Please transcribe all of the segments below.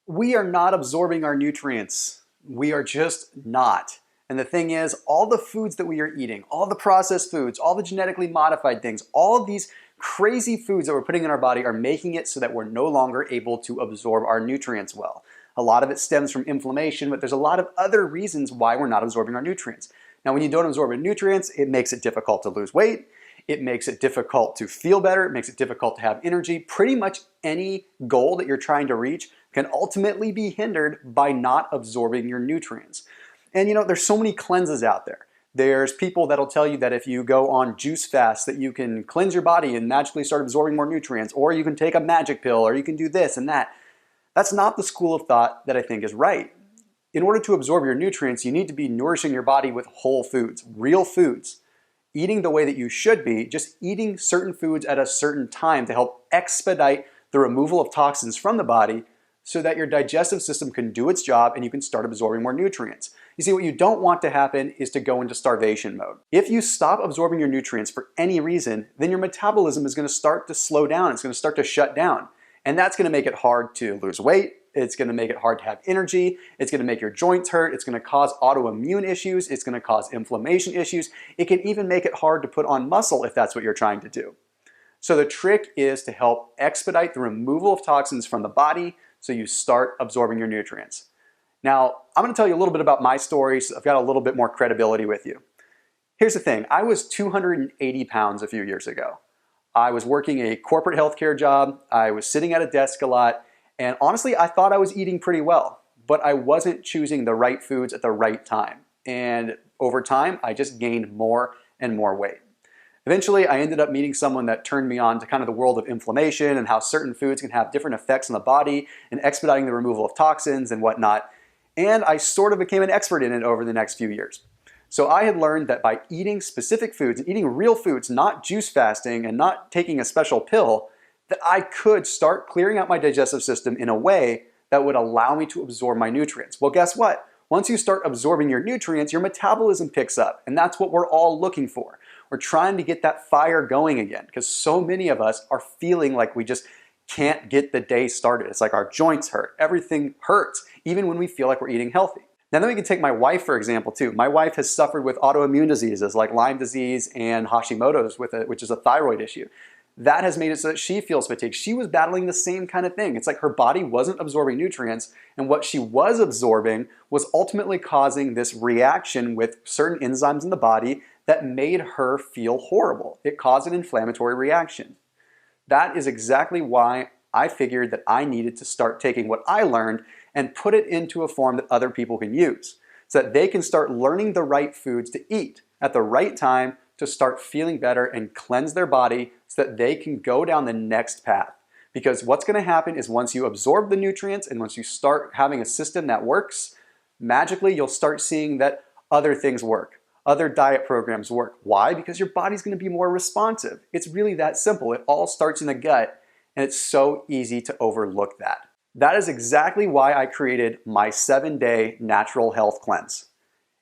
We are not absorbing our nutrients. We are just not. And the thing is, all the foods that we are eating, all the processed foods, all the genetically modified things, all of these crazy foods that we're putting in our body are making it so that we're no longer able to absorb our nutrients well. A lot of it stems from inflammation, but there's a lot of other reasons why we're not absorbing our nutrients. Now, when you don't absorb nutrients, it makes it difficult to lose weight. It makes it difficult to feel better. It makes it difficult to have energy. Pretty much any goal that you're trying to reach can ultimately be hindered by not absorbing your nutrients. And you know, there's so many cleanses out there. There's people that'll tell you that if you go on juice fasts that you can cleanse your body and magically start absorbing more nutrients, or you can take a magic pill, or you can do this and that. That's not the school of thought that I think is right. In order to absorb your nutrients, you need to be nourishing your body with whole foods, real foods. Eating the way that you should be, just eating certain foods at a certain time to help expedite the removal of toxins from the body so that your digestive system can do its job and you can start absorbing more nutrients. You see, what you don't want to happen is to go into starvation mode. If you stop absorbing your nutrients for any reason, then your metabolism is going to start to slow down. It's going to start to shut down. And that's going to make it hard to lose weight. It's going to make it hard to have energy. It's going to make your joints hurt. It's going to cause autoimmune issues. It's going to cause inflammation issues. It can even make it hard to put on muscle if that's what you're trying to do. So the trick is to help expedite the removal of toxins from the body so you start absorbing your nutrients. Now, I'm going to tell you a little bit about my story so I've got a little bit more credibility with you. Here's the thing. I was 280 pounds a few years ago. I was working a corporate healthcare job. I was sitting at a desk a lot. And honestly, I thought I was eating pretty well, but I wasn't choosing the right foods at the right time. And over time, I just gained more and more weight. Eventually, I ended up meeting someone that turned me on to kind of the world of inflammation and how certain foods can have different effects on the body and expediting the removal of toxins and whatnot. And I sort of became an expert in it over the next few years. So I had learned that by eating specific foods, eating real foods, not juice fasting and not taking a special pill, that I could start clearing out my digestive system in a way that would allow me to absorb my nutrients. Well, guess what? Once you start absorbing your nutrients, your metabolism picks up, and that's what we're all looking for. We're trying to get that fire going again because so many of us are feeling like we just can't get the day started. It's like our joints hurt. Everything hurts, even when we feel like we're eating healthy. Now then we can take my wife, for example, too. My wife has suffered with autoimmune diseases like Lyme disease and Hashimoto's, which is a thyroid issue. That has made it so that she feels fatigued. She was battling the same kind of thing. It's like her body wasn't absorbing nutrients, and what she was absorbing was ultimately causing this reaction with certain enzymes in the body that made her feel horrible. It caused an inflammatory reaction. That is exactly why I figured that I needed to start taking what I learned and put it into a form that other people can use so that they can start learning the right foods to eat at the right time to start feeling better and cleanse their body so that they can go down the next path. Because what's going to happen is once you absorb the nutrients and once you start having a system that works, magically you'll start seeing that other things work. Other diet programs work. Why? Because your body's going to be more responsive. It's really that simple. It all starts in the gut, and it's so easy to overlook that. That is exactly why I created my 7-day natural health cleanse.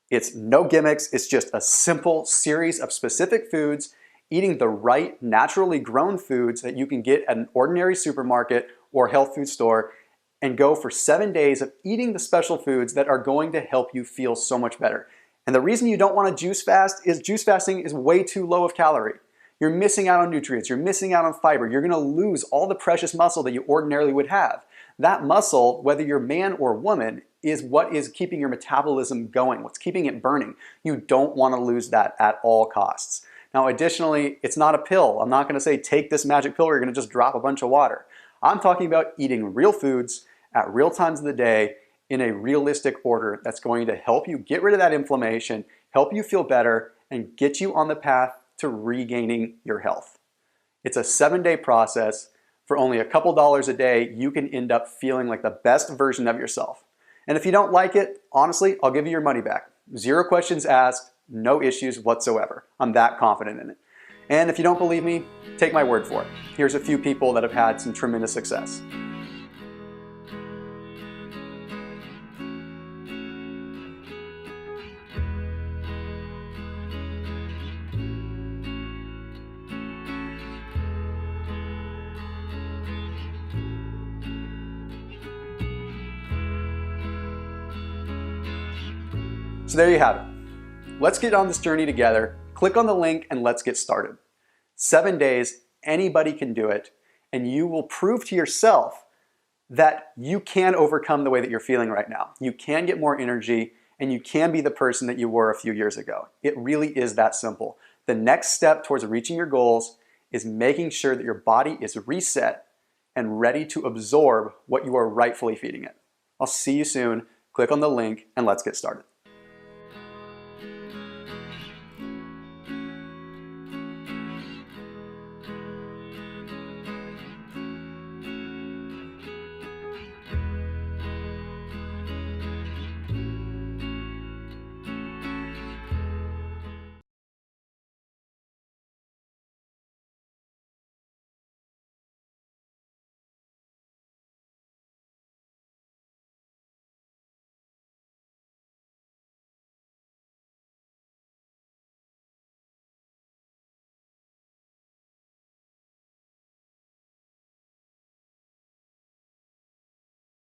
It's no gimmicks. It's just a simple series of specific foods, eating the right naturally grown foods that you can get at an ordinary supermarket or health food store, and go for 7 days of eating the special foods that are going to help you feel so much better. And the reason you don't want to juice fast is juice fasting is way too low of calorie. You're missing out on nutrients. You're missing out on fiber. You're going to lose all the precious muscle that you ordinarily would have. That muscle, whether you're man or woman, is what is keeping your metabolism going, what's keeping it burning. You don't want to lose that at all costs. Now, additionally, it's not a pill. I'm not going to say take this magic pill or you're going to just drop a bunch of water. I'm talking about eating real foods at real times of the day in a realistic order that's going to help you get rid of that inflammation, help you feel better, and get you on the path to regaining your health. It's a 7-day process. For only a couple dollars a day, you can end up feeling like the best version of yourself. And if you don't like it, honestly, I'll give you your money back. 0 questions asked, no issues whatsoever. I'm that confident in it. And if you don't believe me, take my word for it. Here's a few people that have had some tremendous success. So there you have it. Let's get on this journey together. Click on the link and let's get started. 7 days, anybody can do it, and you will prove to yourself that you can overcome the way that you're feeling right now. You can get more energy, and you can be the person that you were a few years ago. It really is that simple. The next step towards reaching your goals is making sure that your body is reset and ready to absorb what you are rightfully feeding it. I'll see you soon. Click on the link and let's get started.